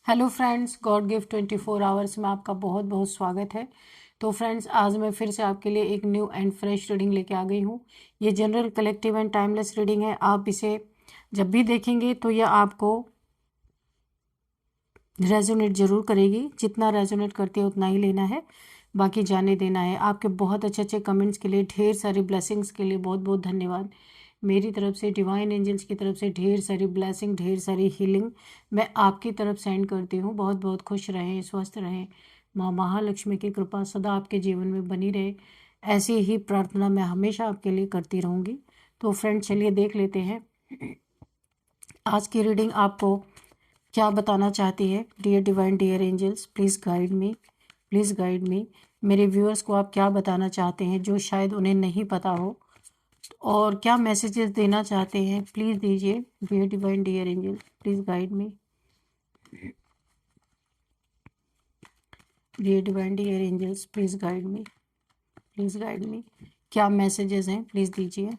Hello friends, God gift 24 hours में आपका बहुत बहुत स्वागत है। तो फ्रेंड्स, आज मैं फिर से आपके लिए एक न्यू एंड फ्रेश रीडिंग लेके आ गई हूँ। ये general, collective and timeless reading है। आप इसे जब भी देखेंगे तो यह आपको रेजोनेट जरूर करेगी। जितना रेजोनेट करती है उतना ही लेना है, बाकी जाने देना है। आपके बहुत अच्छे अच्छे कमेंट्स के लिए, ढेर सारी ब्लेसिंग्स के लिए बहुत बहुत धन्यवाद। मेरी तरफ से, डिवाइन एंजल्स की तरफ से ढेर सारी ब्लेसिंग, ढेर सारी हीलिंग मैं आपकी तरफ सेंड करती हूँ। बहुत बहुत खुश रहें, स्वस्थ रहें। माँ महालक्ष्मी की कृपा सदा आपके जीवन में बनी रहे, ऐसी ही प्रार्थना मैं हमेशा आपके लिए करती रहूँगी। तो फ्रेंड, चलिए देख लेते हैं आज की रीडिंग आपको क्या बताना चाहती है। Dear divine, dear angels, please guide me, please guide me. मेरे व्यूअर्स को आप क्या बताना चाहते हैं जो शायद उन्हें नहीं पता हो, और क्या मैसेजेस देना चाहते हैं, प्लीज़ दीजिए। Dear divine, dear angel, please guide me. Dear divine, dear angels, please guide me, please guide me. क्या मैसेजेस हैं, प्लीज़ दीजिए।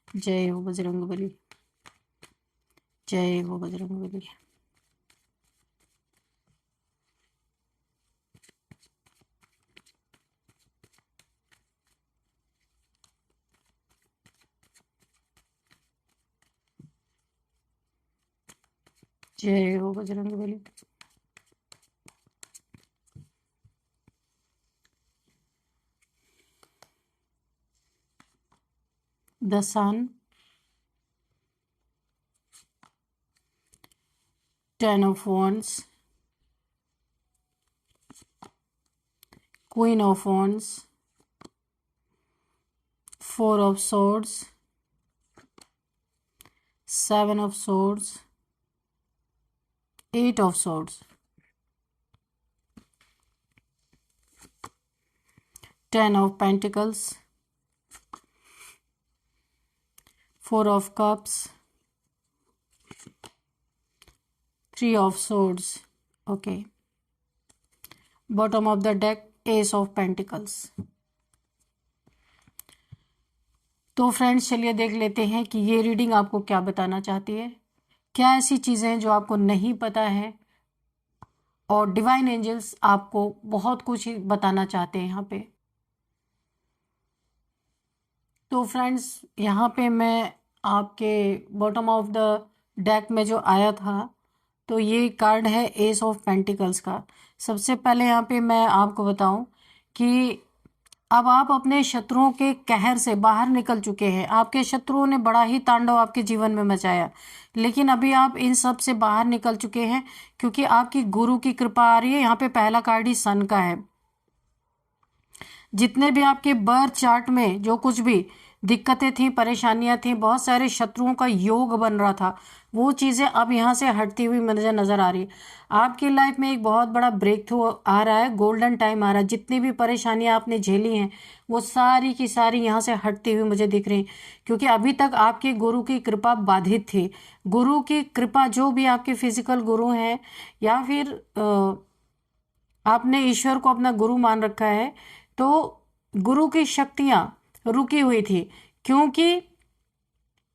जय हो बजरंगबली, जय हो बजरंगबली। जय हो Bajrangbali. The sun, 10 of wands, Queen of wands, 4 of swords, 7 of swords, 8 of swords, 10 of pentacles, 4 of cups, 3 of swords. Okay. Bottom of the deck, Ace of Pentacles. तो फ्रेंड्स, चलिए देख लेते हैं कि ये रीडिंग आपको क्या बताना चाहती है। क्या ऐसी चीज़ें हैं जो आपको नहीं पता है और डिवाइन एंजल्स आपको बहुत कुछ बताना चाहते हैं यहाँ पे। तो फ्रेंड्स, यहाँ पे मैं आपके बॉटम ऑफ द डेक में जो आया था, तो ये कार्ड है एस ऑफ पेंटिकल्स का। सबसे पहले यहाँ पे मैं आपको बताऊं कि अब आप अपने शत्रुओं के कहर से बाहर निकल चुके हैं। आपके शत्रुओं ने बड़ा ही तांडव आपके जीवन में मचाया, लेकिन अभी आप इन सब से बाहर निकल चुके हैं क्योंकि आपकी गुरु की कृपा आ रही है। यहाँ पे पहला कार्ड ही सन का है। जितने भी आपके बर्थ चार्ट में जो कुछ भी दिक्कतें थी, परेशानियां थी, बहुत सारे शत्रुओं का योग बन रहा था, वो चीज़ें अब यहाँ से हटती हुई मुझे नज़र आ रही है। आपकी लाइफ में एक बहुत बड़ा ब्रेक थ्रू आ रहा है, गोल्डन टाइम आ रहा है। जितनी भी परेशानियां आपने झेली हैं वो सारी की सारी यहाँ से हटती हुई मुझे दिख रही, क्योंकि अभी तक आपके गुरु की कृपा बाधित थी। गुरु की कृपा, जो भी आपके फिजिकल गुरु हैं या फिर आपने ईश्वर को अपना गुरु मान रखा है, तो गुरु की शक्तियां रुकी हुई थी, क्योंकि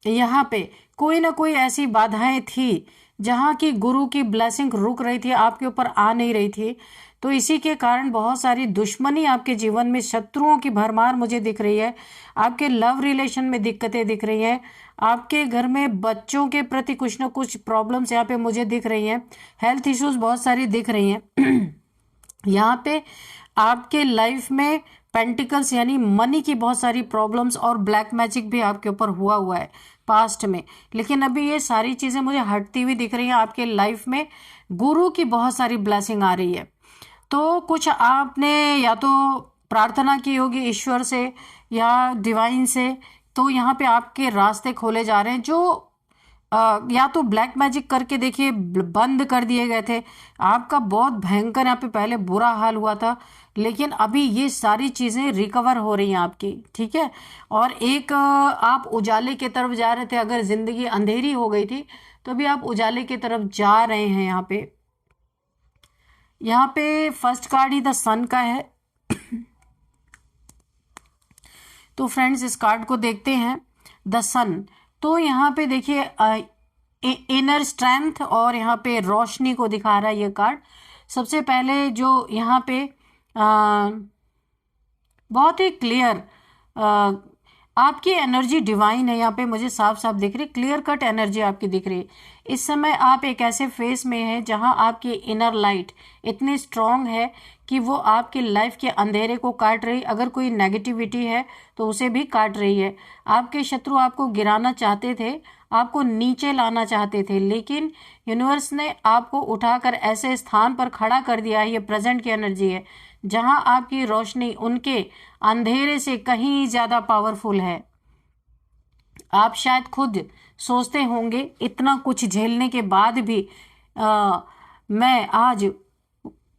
यहाँ पे कोई ना कोई ऐसी बाधाएं थी जहाँ की गुरु की ब्लेसिंग रुक रही थी, आपके ऊपर आ नहीं रही थी। तो इसी के कारण बहुत सारी दुश्मनी आपके जीवन में, शत्रुओं की भरमार मुझे दिख रही है। आपके लव रिलेशन में दिक्कतें दिख रही हैं। आपके घर में बच्चों के प्रति कुछ ना कुछ प्रॉब्लम्स यहाँ पे मुझे दिख रही हैं। हेल्थ इश्यूज बहुत सारी दिख रही हैं। यहाँ पे आपके लाइफ में पेंटिकल्स यानी मनी की बहुत सारी प्रॉब्लम्स और ब्लैक मैजिक भी आपके ऊपर हुआ हुआ है पास्ट में, लेकिन अभी ये सारी चीज़ें मुझे हटती हुई दिख रही हैं। आपके लाइफ में गुरु की बहुत सारी ब्लेसिंग आ रही है। तो कुछ आपने या तो प्रार्थना की होगी ईश्वर से या डिवाइन से, तो यहाँ पे आपके रास्ते खोले जा रहे हैं जो या तो ब्लैक मैजिक करके देखिए बंद कर दिए गए थे। आपका बहुत भयंकर यहाँ पे पहले बुरा हाल हुआ था, लेकिन अभी ये सारी चीजें रिकवर हो रही हैं आपकी, ठीक है। और एक आप उजाले की तरफ जा रहे थे। अगर जिंदगी अंधेरी हो गई थी तो अभी आप उजाले की तरफ जा रहे हैं। यहाँ पे फर्स्ट कार्ड ही द सन का है। तो फ्रेंड्स, इस कार्ड को देखते हैं, द सन। तो यहाँ पे देखिए इनर स्ट्रेंथ और यहाँ पे रोशनी को दिखा रहा है ये कार्ड। सबसे पहले जो यहाँ पे बहुत ही क्लियर आपकी एनर्जी डिवाइन है, यहाँ पे मुझे साफ साफ दिख रही, क्लियर कट एनर्जी आपकी दिख रही है। इस समय आप एक ऐसे फेस में हैं जहां आपकी इनर लाइट इतनी स्ट्रांग है कि वो आपकी लाइफ के अंधेरे को काट रही, अगर कोई नेगेटिविटी है तो उसे भी काट रही है। आपके शत्रु आपको गिराना चाहते थे, आपको नीचे लाना चाहते थे, लेकिन यूनिवर्स ने आपको उठाकर ऐसे स्थान पर खड़ा कर दिया है, ये प्रेजेंट की एनर्जी है, जहां आपकी रोशनी उनके अंधेरे से कहीं ज्यादा पावरफुल है। आप शायद खुद सोचते होंगे इतना कुछ झेलने के बाद भी मैं आज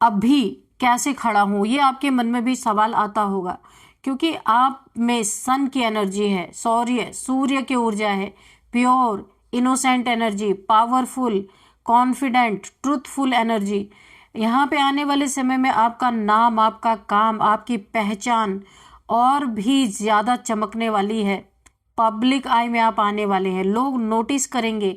अब भी कैसे खड़ा हूं, ये आपके मन में भी सवाल आता होगा, क्योंकि आप में सन की एनर्जी है, सूर्य की ऊर्जा है, pure innocent energy, powerful, confident, truthful energy. यहाँ पे आने वाले समय में आपका नाम, आपका काम, आपकी पहचान और भी ज्यादा चमकने वाली है। पब्लिक आई में आप आने वाले हैं, लोग नोटिस करेंगे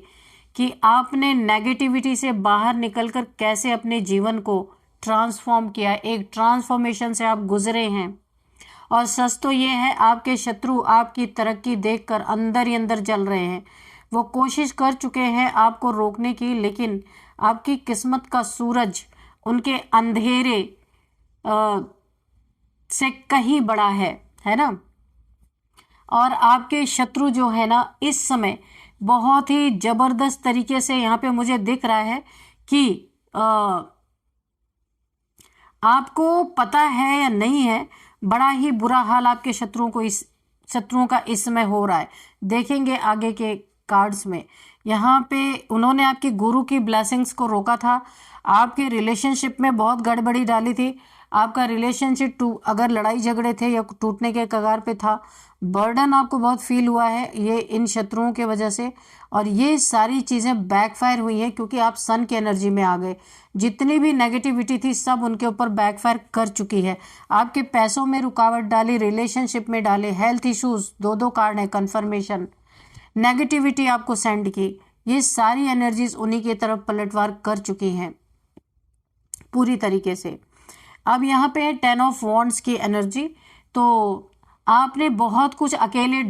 कि आपने नेगेटिविटी से बाहर निकलकर कैसे अपने जीवन को ट्रांसफॉर्म किया, एक ट्रांसफॉर्मेशन से आप गुजरे हैं। और सच तो ये है, आपके शत्रु आपकी तरक्की देखकर अंदर ही अंदर जल रहे हैं। वो कोशिश कर चुके हैं आपको रोकने की, लेकिन आपकी किस्मत का सूरज उनके अंधेरे से कहीं बड़ा है ना। और आपके शत्रु जो है ना, इस समय बहुत ही जबरदस्त तरीके से यहाँ पे मुझे दिख रहा है कि आपको पता है या नहीं है, बड़ा ही बुरा हाल आपके शत्रुओं का इस समय हो रहा है। देखेंगे आगे के कार्ड्स में, यहाँ पे उन्होंने आपके गुरु की ब्लेसिंग्स को रोका था, आपके रिलेशनशिप में बहुत गड़बड़ी डाली थी, आपका रिलेशनशिप अगर लड़ाई झगड़े थे या टूटने के कगार पे था, बर्डन आपको बहुत फील हुआ है ये इन शत्रुओं के वजह से। और ये सारी चीज़ें बैकफायर हुई हैं क्योंकि आप सन की एनर्जी में आ गए। जितनी भी नेगेटिविटी थी सब उनके ऊपर बैकफायर कर चुकी है। आपके पैसों में रुकावट डाली, रिलेशनशिप में डाले, हेल्थ इश्यूज, दो कार्ड है, कन्फर्मेशन, नेगेटिविटी आपको सेंड की, ये सारी एनर्जीज उन्हीं की तरफ पलटवार कर चुकी हैं पूरी तरीके से। अब यहाँ पे है 10 ऑफ वॉन्ड्स की एनर्जी। तो आपने बहुत कुछ अकेले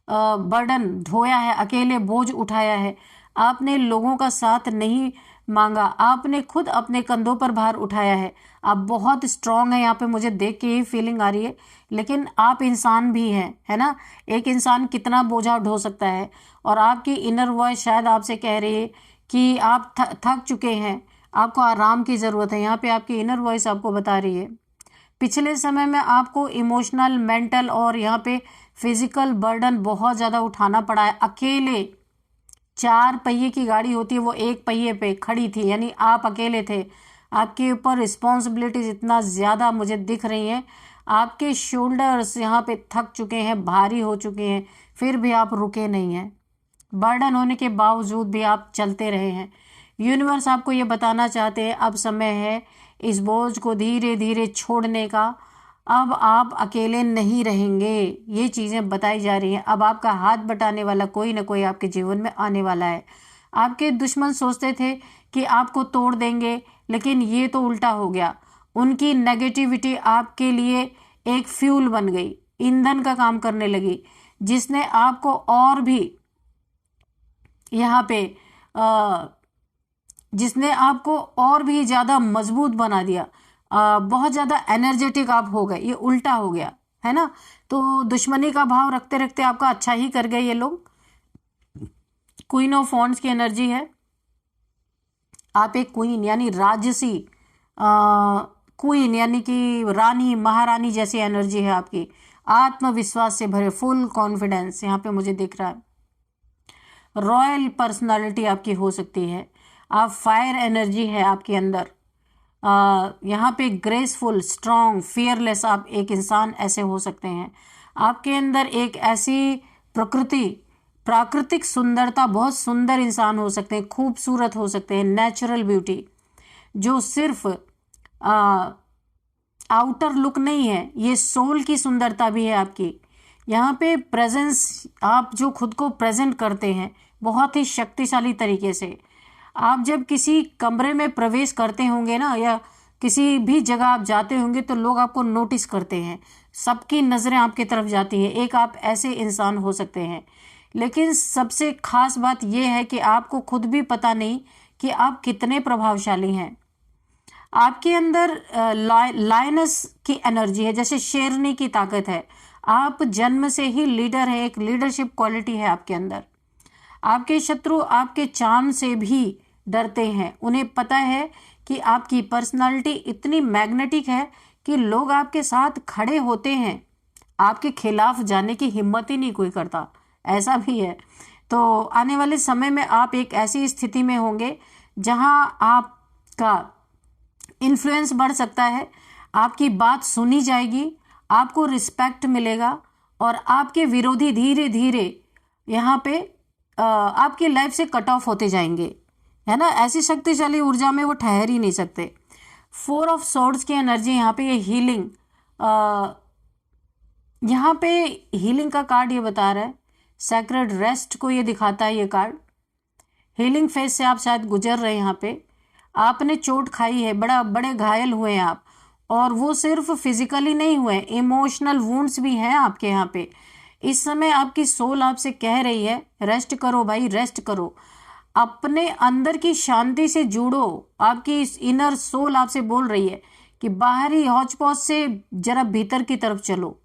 बर्डन ढोया है, अकेले बोझ उठाया है, आपने लोगों का साथ नहीं मांगा, आपने खुद अपने कंधों पर भार उठाया है। आप बहुत स्ट्रांग है, यहाँ पे मुझे देख के ही फीलिंग आ रही है, लेकिन आप इंसान भी हैं, है ना। एक इंसान कितना बोझा ढो सकता है। और आपकी इनर वॉइस शायद आपसे कह रही है कि आप थक चुके हैं, आपको आराम की ज़रूरत है। यहाँ पे आपकी इनर वॉइस आपको बता रही है पिछले समय में आपको इमोशनल, मेंटल और यहाँ पे फिजिकल बर्डन बहुत ज़्यादा उठाना पड़ा है। अकेले 4 पहिए की गाड़ी होती है, वो 1 पहिए पे खड़ी थी, यानी आप अकेले थे। आपके ऊपर रिस्पॉन्सिबिलिटीज इतना ज़्यादा मुझे दिख रही हैं, आपके शोल्डर्स यहाँ पे थक चुके हैं, भारी हो चुके हैं, फिर भी आप रुके नहीं हैं। बर्डन होने के बावजूद भी आप चलते रहे हैं। यूनिवर्स आपको ये बताना चाहते हैं अब समय है इस बोझ को धीरे धीरे छोड़ने का। अब आप अकेले नहीं रहेंगे, ये चीज़ें बताई जा रही हैं। अब आपका हाथ बटाने वाला कोई ना कोई आपके जीवन में आने वाला है। आपके दुश्मन सोचते थे कि आपको तोड़ देंगे, लेकिन ये तो उल्टा हो गया। उनकी नेगेटिविटी आपके लिए एक फ्यूल बन गई, ईंधन का काम करने लगी, जिसने आपको और भी यहाँ पे जिसने आपको और भी ज़्यादा मजबूत बना दिया। बहुत ज़्यादा एनर्जेटिक आप हो गए, ये उल्टा हो गया, है ना। तो दुश्मनी का भाव रखते रखते आपका अच्छा ही कर गए ये लोग। क्वीन ऑफ वॉन्ड्स की एनर्जी है, आप एक क्वीन यानी राजसी क्वीन यानी कि रानी, महारानी जैसी एनर्जी है आपकी। आत्मविश्वास से भरे, फुल कॉन्फिडेंस यहाँ पे मुझे दिख रहा है। रॉयल पर्सनालिटी आपकी हो सकती है। आप फायर एनर्जी है आपके अंदर। यहाँ पे ग्रेसफुल, स्ट्रॉन्ग, फियरलेस आप एक इंसान ऐसे हो सकते हैं। आपके अंदर एक ऐसी प्राकृतिक सुंदरता, बहुत सुंदर इंसान हो सकते हैं, खूबसूरत हो सकते हैं, नेचुरल ब्यूटी, जो सिर्फ आउटर लुक नहीं है, ये सोल की सुंदरता भी है आपकी। यहाँ पे प्रेजेंस, आप जो खुद को प्रेजेंट करते हैं बहुत ही शक्तिशाली तरीके से। आप जब किसी कमरे में प्रवेश करते होंगे ना, या किसी भी जगह आप जाते होंगे, तो लोग आपको नोटिस करते हैं, सबकी नज़रें आपकी तरफ जाती हैं। एक आप ऐसे इंसान हो सकते हैं। लेकिन सबसे खास बात यह है कि आपको खुद भी पता नहीं कि आप कितने प्रभावशाली हैं। आपके अंदर लायनस की एनर्जी है, जैसे शेरनी की ताकत है। आप जन्म से ही लीडर है, एक लीडरशिप क्वालिटी है आपके अंदर। आपके शत्रु आपके चार्म से भी डरते हैं। उन्हें पता है कि आपकी पर्सनालिटी इतनी मैग्नेटिक है कि लोग आपके साथ खड़े होते हैं, आपके खिलाफ जाने की हिम्मत ही नहीं कोई करता। ऐसा भी है। तो आने वाले समय में आप एक ऐसी स्थिति में होंगे जहां आपका इन्फ्लुएंस बढ़ सकता है, आपकी बात सुनी जाएगी, आपको रिस्पेक्ट मिलेगा, और आपके विरोधी धीरे धीरे यहाँ पे आपकी लाइफ से कट ऑफ होते जाएंगे, है ना। ऐसी शक्तिशाली ऊर्जा में वो ठहर ही नहीं सकते। 4 ऑफ स्वॉर्ड्स की एनर्जी यहाँ पे, ये हीलिंग, यहाँ पे हीलिंग का कार्ड ये बता रहा है। सैक्रेड रेस्ट को ये दिखाता है ये कार्ड। हीलिंग फेज से आप शायद गुजर रहे हैं। यहाँ पे आपने चोट खाई है, बड़े घायल हुए हैं आप, और वो सिर्फ फिजिकली नहीं हुए, इमोशनल वुंड्स भी हैं आपके यहाँ पे। इस समय आपकी सोल आपसे कह रही है रेस्ट करो भाई, रेस्ट करो, अपने अंदर की शांति से जुड़ो। आपकी इनर सोल आपसे बोल रही है कि बाहरी हौच पौच से जरा भीतर की तरफ चलो,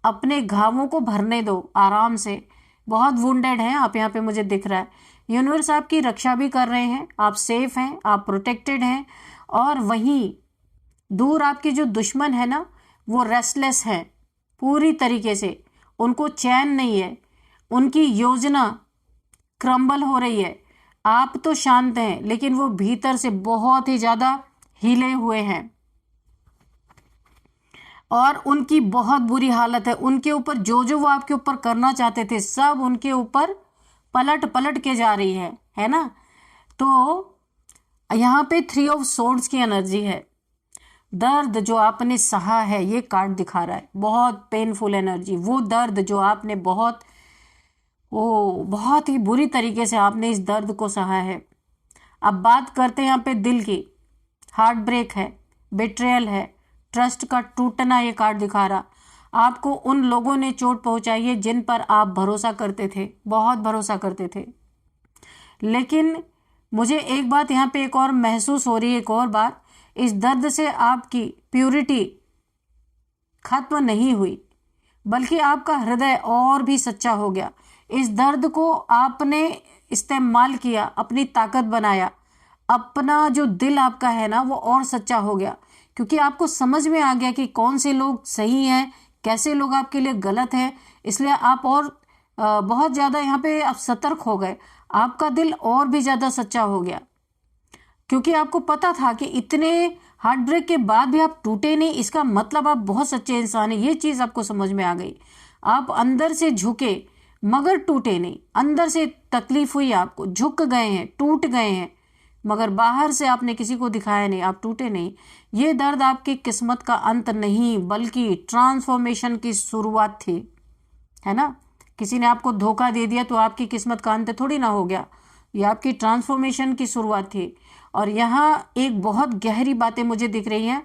अपने घावों को भरने दो आराम से। बहुत वुंडेड हैं आप, यहाँ पे मुझे दिख रहा है। यूनिवर्स आपकी रक्षा भी कर रहे हैं, आप सेफ हैं, आप प्रोटेक्टेड हैं। और वहीं दूर आपके जो दुश्मन है ना, वो रेस्टलेस हैं पूरी तरीके से, उनको चैन नहीं है, उनकी योजना क्रम्बल हो रही है। आप तो शांत हैं, लेकिन वो भीतर से बहुत ही ज्यादा हिले हुए हैं, और उनकी बहुत बुरी हालत है। उनके ऊपर जो वो आपके ऊपर करना चाहते थे, सब उनके ऊपर पलट पलट के जा रही है ना। तो यहाँ पे 3 ऑफ सोर्ड्स की एनर्जी है। दर्द जो आपने सहा है, ये कार्ड दिखा रहा है, बहुत पेनफुल एनर्जी। वो दर्द जो आपने बहुत ही बुरी तरीके से आपने इस दर्द को सहा है। अब बात करते हैं यहाँ पे दिल की। हार्ट ब्रेक है, बिट्रेयल है, ट्रस्ट का टूटना ये कार्ड दिखा रहा। आपको उन लोगों ने चोट पहुंचाई है जिन पर आप भरोसा करते थे, बहुत भरोसा करते थे। लेकिन मुझे एक बात यहाँ पे एक और महसूस हो रही है, एक और बात, इस दर्द से आपकी प्यूरिटी खत्म नहीं हुई, बल्कि आपका हृदय और भी सच्चा हो गया। इस दर्द को आपने इस्तेमाल किया, अपनी ताकत बनाया, अपना जो दिल आपका है ना वो और सच्चा हो गया, क्योंकि आपको समझ में आ गया कि कौन से लोग सही हैं, कैसे लोग आपके लिए गलत हैं। इसलिए आप और बहुत ज़्यादा यहाँ पे आप सतर्क हो गए, आपका दिल और भी ज़्यादा सच्चा हो गया, क्योंकि आपको पता था कि इतने हार्ट ब्रेक के बाद भी आप टूटे नहीं, इसका मतलब आप बहुत सच्चे इंसान हैं। ये चीज़ आपको समझ में आ गई। आप अंदर से झुके मगर टूटे नहीं, अंदर से तकलीफ हुई आपको, झुक गए हैं, टूट गए हैं, मगर बाहर से आपने किसी को दिखाया नहीं, आप टूटे नहीं। ये दर्द आपकी किस्मत का अंत नहीं, बल्कि ट्रांसफॉर्मेशन की शुरुआत थी, है ना। किसी ने आपको धोखा दे दिया तो आपकी किस्मत का अंत थोड़ी ना हो गया, ये आपकी ट्रांसफॉर्मेशन की शुरुआत थी। और यहाँ एक बहुत गहरी बातें मुझे दिख रही हैं।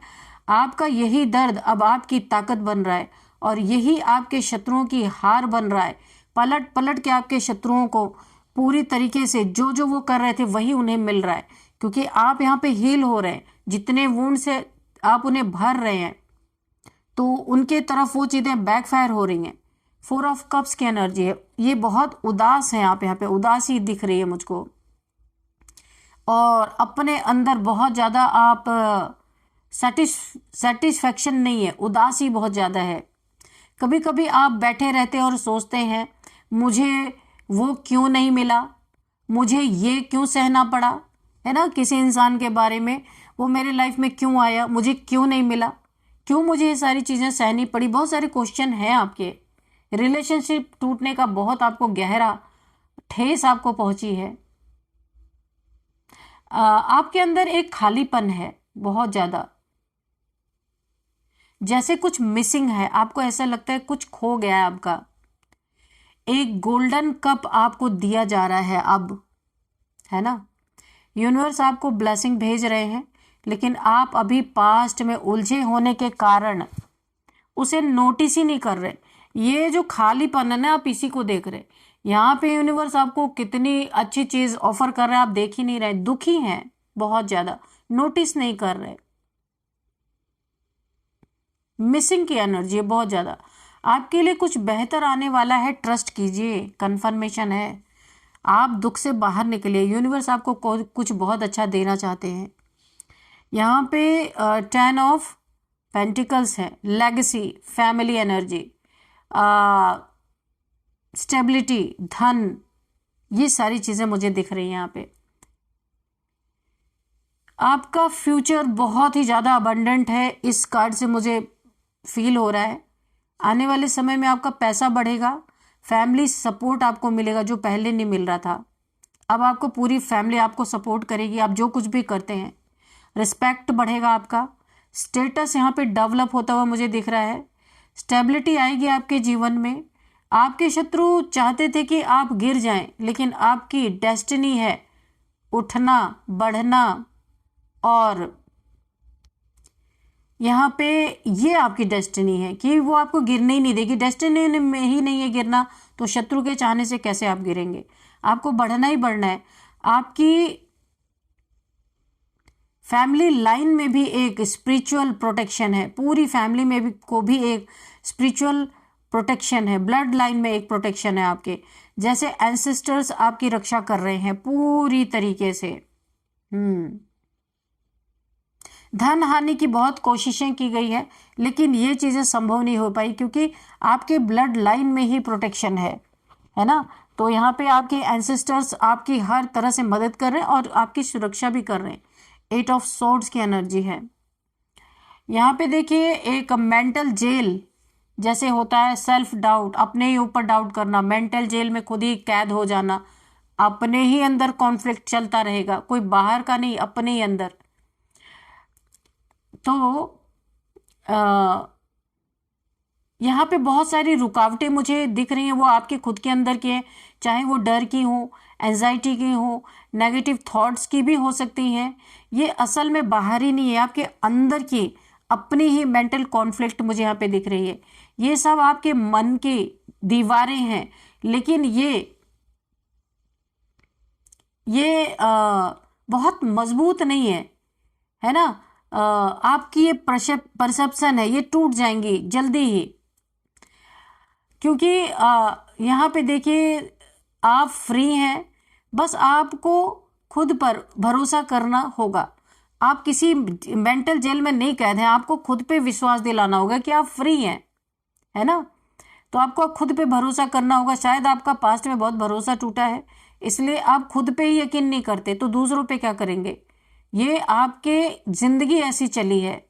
आपका यही दर्द अब आपकी ताकत बन रहा है, और यही आपके शत्रुओं की हार बन रहा है। पलट पलट के आपके शत्रुओं को पूरी तरीके से जो वो कर रहे थे वही उन्हें मिल रहा है, क्योंकि आप यहाँ पे हील हो रहे हैं। जितने वुंड से आप उन्हें भर रहे हैं, तो उनके तरफ वो चीज़ें बैकफायर हो रही हैं। 4 ऑफ कप्स की एनर्जी है, ये बहुत उदास है आप, यहाँ पे उदासी दिख रही है मुझको, और अपने अंदर बहुत ज़्यादा आप सेटिस्फैक्शन नहीं है, उदासी बहुत ज़्यादा है। कभी कभी आप बैठे रहते हैं और सोचते हैं मुझे वो क्यों नहीं मिला, मुझे ये क्यों सहना पड़ा, है ना, किसी इंसान के बारे में, वो मेरे लाइफ में क्यों आया, मुझे क्यों नहीं मिला, क्यों मुझे ये सारी चीज़ें सहनी पड़ी। बहुत सारे क्वेश्चन हैं आपके। रिलेशनशिप टूटने का बहुत आपको गहरा ठेस आपको पहुंची है। आपके अंदर एक खालीपन है बहुत ज़्यादा, जैसे कुछ मिसिंग है, आपको ऐसा लगता है कुछ खो गया है आपका। एक गोल्डन कप आपको दिया जा रहा है अब, है ना। यूनिवर्स आपको ब्लेसिंग भेज रहे हैं, लेकिन आप अभी पास्ट में उलझे होने के कारण उसे नोटिस ही नहीं कर रहे। ये जो खालीपन है ना, आप इसी को देख रहे। यहाँ पे यूनिवर्स आपको कितनी अच्छी चीज ऑफर कर रहा है, आप देख ही नहीं रहे, दुखी हैं बहुत ज्यादा, नोटिस नहीं कर रहे। मिसिंग की एनर्जी है बहुत ज्यादा। आपके लिए कुछ बेहतर आने वाला है, ट्रस्ट कीजिए, कंफर्मेशन है। आप दुख से बाहर निकलिए, यूनिवर्स आपको कुछ बहुत अच्छा देना चाहते हैं। यहाँ पे 10 ऑफ पेंटिकल्स है, लेगेसी, फैमिली एनर्जी, स्टेबिलिटी, धन, ये सारी चीजें मुझे दिख रही हैं यहाँ पे। आपका फ्यूचर बहुत ही ज्यादा अबंडेंट है, इस कार्ड से मुझे फील हो रहा है। आने वाले समय में आपका पैसा बढ़ेगा, फैमिली सपोर्ट आपको मिलेगा जो पहले नहीं मिल रहा था। अब आपको पूरी फैमिली आपको सपोर्ट करेगी, आप जो कुछ भी करते हैं। रिस्पेक्ट बढ़ेगा आपका, स्टेटस यहाँ पे डेवलप होता हुआ मुझे दिख रहा है। स्टेबिलिटी आएगी आपके जीवन में। आपके शत्रु चाहते थे कि आप गिर जाएं, लेकिन आपकी डेस्टिनी है उठना, बढ़ना, और यहाँ पे ये आपकी डेस्टिनी है कि वो आपको गिरने ही नहीं देगी। डेस्टिनी में ही नहीं है गिरना, तो शत्रु के चाहने से कैसे आप गिरेंगे। आपको बढ़ना ही बढ़ना है। आपकी फैमिली लाइन में भी एक स्पिरिचुअल प्रोटेक्शन है, पूरी फैमिली में भी को भी एक स्पिरिचुअल प्रोटेक्शन है, ब्लड लाइन में एक प्रोटेक्शन है आपके, जैसे एंसेस्टर्स आपकी रक्षा कर रहे हैं पूरी तरीके से। धन हानि की बहुत कोशिशें की गई है, लेकिन ये चीजें संभव नहीं हो पाई क्योंकि आपके ब्लड लाइन में ही प्रोटेक्शन है ना। तो यहाँ पे आपके एंसेस्टर्स आपकी हर तरह से मदद कर रहे हैं और आपकी सुरक्षा भी कर रहे हैं। 8 ऑफ सोर्ड्स की एनर्जी है। यहाँ पे देखिए एक मेंटल जेल जैसे होता है, सेल्फ डाउट, अपने ही ऊपर डाउट करना, मेंटल जेल में खुद ही कैद हो जाना, अपने ही अंदर कॉन्फ्लिक्ट चलता रहेगा, कोई बाहर का नहीं, अपने ही अंदर। तो यहाँ पे बहुत सारी रुकावटें मुझे दिख रही हैं, वो आपके खुद के अंदर की हैं, चाहे वो डर की हो, एंजाइटी की हो, नेगेटिव थॉट्स की भी हो सकती हैं। ये असल में बाहर ही नहीं है, आपके अंदर की अपनी ही मेंटल कॉन्फ्लिक्ट मुझे यहाँ पे दिख रही है। ये सब आपके मन की दीवारें हैं, लेकिन ये बहुत मजबूत नहीं है ना। आपकी ये परसेप्शन है, ये टूट जाएंगी जल्दी ही, क्योंकि यहाँ पे देखिए आप फ्री हैं, बस आपको खुद पर भरोसा करना होगा। आप किसी मेंटल जेल में नहीं कैद हैं, आपको खुद पे विश्वास दिलाना होगा कि आप फ्री हैं, है ना। तो आपको खुद पे भरोसा करना होगा। शायद आपका पास्ट में बहुत भरोसा टूटा है, इसलिए आप खुद पे ही यकीन नहीं करते, तो दूसरों पे क्या करेंगे। ये आपके जिंदगी ऐसी चली है।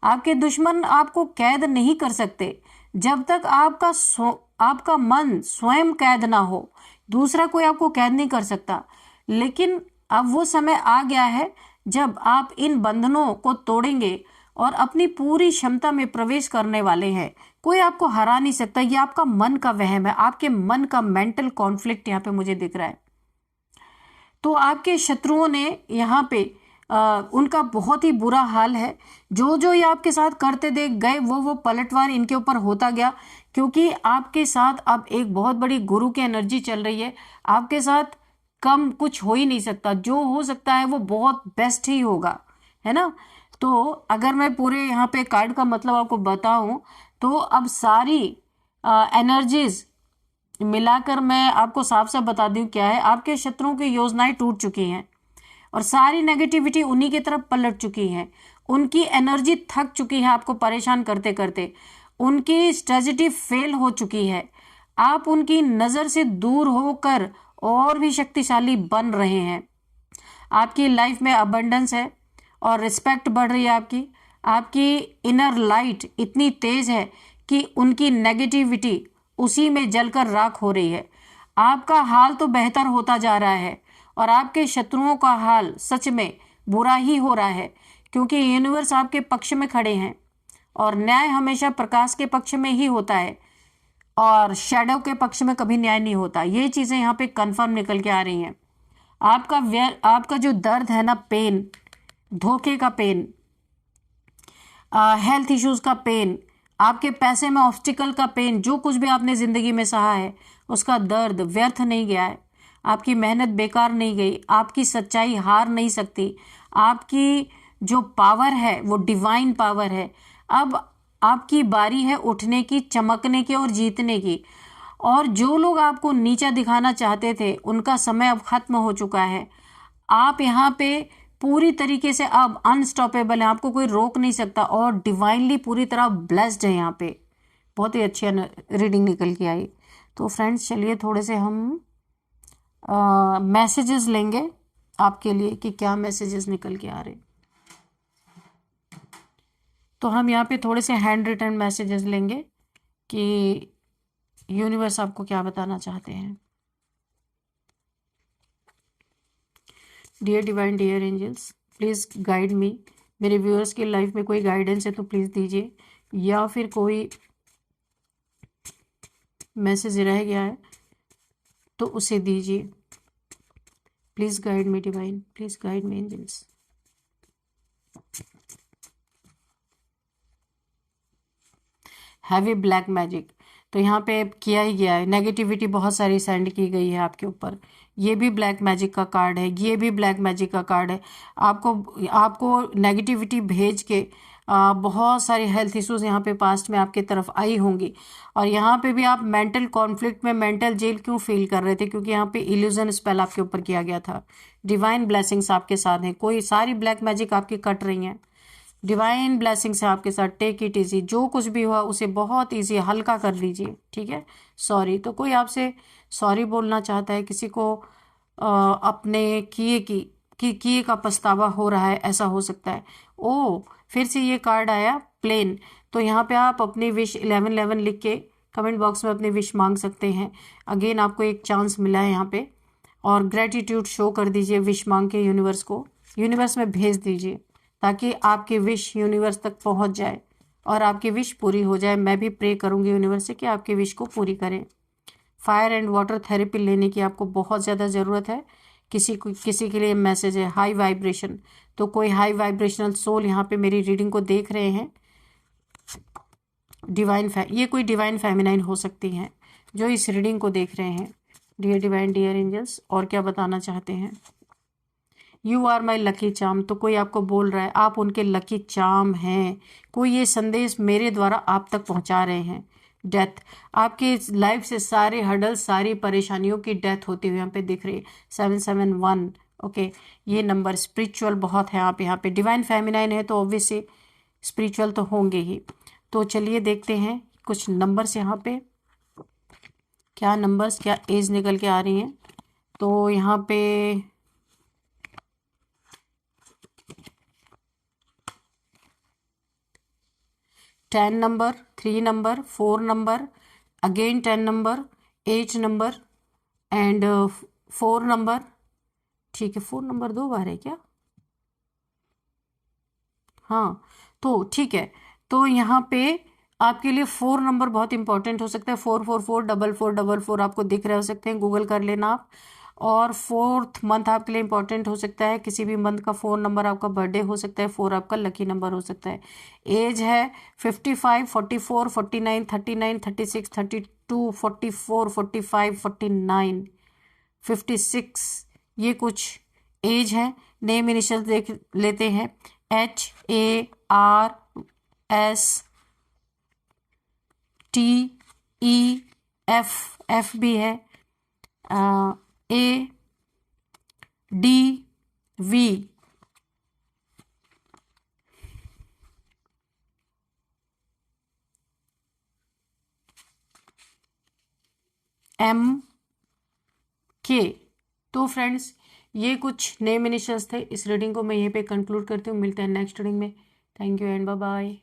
आपके दुश्मन आपको कैद नहीं कर सकते जब तक आपका मन स्वयं कैद ना हो। दूसरा कोई आपको कैद नहीं कर सकता, लेकिन अब वो समय आ गया है जब आप इन बंधनों को तोड़ेंगे और अपनी पूरी क्षमता में प्रवेश करने वाले हैं। कोई आपको हरा नहीं सकता। ये आपका मन का वहम है, आपके मन का मेंटल कॉन्फ्लिक्ट यहाँ पे मुझे दिख रहा है। तो आपके शत्रुओं ने यहाँ पे उनका बहुत ही बुरा हाल है। जो ये आपके साथ करते देख गए वो पलटवार इनके ऊपर होता गया, क्योंकि आपके साथ अब एक बहुत बड़ी गुरु की एनर्जी चल रही है। आपके साथ कम कुछ हो ही नहीं सकता, जो हो सकता है वो बहुत बेस्ट ही होगा, है ना। तो अगर मैं पूरे यहाँ पे कार्ड का मतलब आपको बताऊं, तो अब सारी एनर्जीज मिलाकर मैं आपको साफ साफ बता दूं क्या है। आपके शत्रुओं की योजनाएं टूट चुकी हैं और सारी नेगेटिविटी उन्हीं की तरफ पलट चुकी है। उनकी एनर्जी थक चुकी है आपको परेशान करते करते, उनकी स्ट्रेटजी फेल हो चुकी है। आप उनकी नजर से दूर होकर और भी शक्तिशाली बन रहे हैं। आपकी लाइफ में अबंडेंस है और रिस्पेक्ट बढ़ रही है। आपकी इनर लाइट इतनी तेज है कि उनकी नेगेटिविटी उसी में जलकर राख हो रही है। आपका हाल तो बेहतर होता जा रहा है और आपके शत्रुओं का हाल सच में बुरा ही हो रहा है, क्योंकि यूनिवर्स आपके पक्ष में खड़े हैं और न्याय हमेशा प्रकाश के पक्ष में ही होता है। और शैडो के पक्ष में कभी न्याय नहीं होता। ये चीजें यहाँ पे कंफर्म निकल के आ रही हैं। आपका जो दर्द है ना, पेन, धोखे का पेन, हेल्थ इश्यूज का पेन, आपके पैसे में ऑब्स्टिकल का पेन, जो कुछ भी आपने जिंदगी में सहा है उसका दर्द व्यर्थ नहीं गया है। आपकी मेहनत बेकार नहीं गई। आपकी सच्चाई हार नहीं सकती। आपकी जो पावर है वो डिवाइन पावर है। अब आपकी बारी है उठने की, चमकने की और जीतने की। और जो लोग आपको नीचा दिखाना चाहते थे उनका समय अब खत्म हो चुका है। आप यहाँ पे पूरी तरीके से अब अनस्टॉपेबल है, आपको कोई रोक नहीं सकता और डिवाइनली पूरी तरह ब्लेस्ड है। यहाँ पे बहुत ही अच्छी रीडिंग निकल के आई। तो फ्रेंड्स चलिए थोड़े से हम मैसेजेस लेंगे आपके लिए कि क्या मैसेजेस निकल के आ रहे। तो हम यहाँ पे थोड़े से हैंड रिटन मैसेजेस लेंगे कि यूनिवर्स आपको क्या बताना चाहते हैं। Dear divine, dear angels, please guide me. मेरे व्यूअर्स की लाइफ में कोई गाइडेंस है तो प्लीज़ दीजिए, या फिर कोई मैसेज रह गया है तो उसे दीजिए। Please guide me divine, please guide me angels. Heavy black magic, तो यहाँ पे किया ही गया है। नेगेटिविटी बहुत सारी सेंड की गई है आपके ऊपर। ये भी ब्लैक मैजिक का कार्ड है, ये भी ब्लैक मैजिक का कार्ड है। आपको नेगेटिविटी भेज के बहुत सारी हेल्थ इश्यूज यहाँ पे पास्ट में आपके तरफ आई होंगी। और यहाँ पे भी आप मेंटल कॉन्फ्लिक्ट में, मेंटल जेल क्यों फील कर रहे थे? क्योंकि यहाँ पे इल्यूजन स्पेल आपके ऊपर किया गया था। डिवाइन ब्लेसिंग्स आपके साथ हैं। कोई सारी ब्लैक मैजिक आपकी कट रही हैं। डिवाइन ब्लेसिंग्स है आपके साथ। Take it easy. जो कुछ भी हुआ उसे बहुत इजी, हल्का कर लीजिए, ठीक है। सॉरी, तो कोई आपसे सॉरी बोलना चाहता है, किसी को अपने किए का पछतावा हो रहा है, ऐसा हो सकता है। ओ, फिर से ये कार्ड आया प्लेन। तो यहाँ पे आप अपनी विश 1111 लिख के कमेंट बॉक्स में अपनी विश मांग सकते हैं। अगेन आपको एक चांस मिला है यहाँ पे। और ग्रेटिट्यूड शो कर दीजिए विश मांग के यूनिवर्स को, यूनिवर्स में भेज दीजिए ताकि आपकी विश यूनिवर्स तक पहुंच जाए और आपकी विश पूरी हो जाए। मैं भी प्रे करूंगी यूनिवर्स से कि आपकी विश को पूरी करें। फायर एंड वाटर थेरेपी लेने की आपको बहुत ज़्यादा ज़रूरत है। किसी के लिए मैसेज है हाई वाइब्रेशन, तो कोई हाई वाइब्रेशनल सोल यहाँ पे मेरी रीडिंग को देख रहे हैं। ये कोई डिवाइन फेमिनाइन हो सकती हैं जो इस रीडिंग को देख रहे हैं। डियर डिवाइन, डियर एंजल्स, और क्या बताना चाहते हैं? You are my lucky charm, तो कोई आपको बोल रहा है आप उनके लकी चार्म हैं। कोई ये संदेश मेरे द्वारा आप तक पहुंचा रहे हैं। डेथ, आपकी लाइफ से सारे हडल, सारी परेशानियों की डेथ होती हुई यहाँ पे दिख रही है। 771, ओके। ये नंबर स्पिरिचुअल बहुत है। आप यहाँ पे डिवाइन फेमिनाइन है तो ऑब्वियसली स्पिरिचुअल तो होंगे ही। तो चलिए देखते हैं कुछ नंबर्स यहाँ पे, क्या नंबर्स, क्या एज निकल के आ रही हैं। तो यहाँ पे 10 number, 3 number, 4 number, again 10 number, 8 number and 4 number. ठीक है, 4 नंबर 2 बार है क्या? हाँ, तो ठीक है। तो यहाँ पे आपके लिए 4 नंबर बहुत इंपॉर्टेंट हो सकता है। 4444444 आपको दिख रहे हो सकते हैं, गूगल कर लेना आप। और 4th मंथ आपके लिए इंपॉर्टेंट हो सकता है। किसी भी मंथ का 4 नंबर आपका बर्थडे हो सकता है। 4 आपका लकी नंबर हो सकता है। एज है 55, 44, 49, 39, 36, 32, 44, 45, 49, 56, ये कुछ एज है। नेम इनिशियल देख लेते हैं। HARSTEF, एफ भी है। ADV, MK। तो फ्रेंड्स ये कुछ नेम इनिशियल्स थे। इस रीडिंग को मैं यहीं पे कंक्लूड करती हूँ। मिलते हैं नेक्स्ट रीडिंग में। Thank you and bye bye.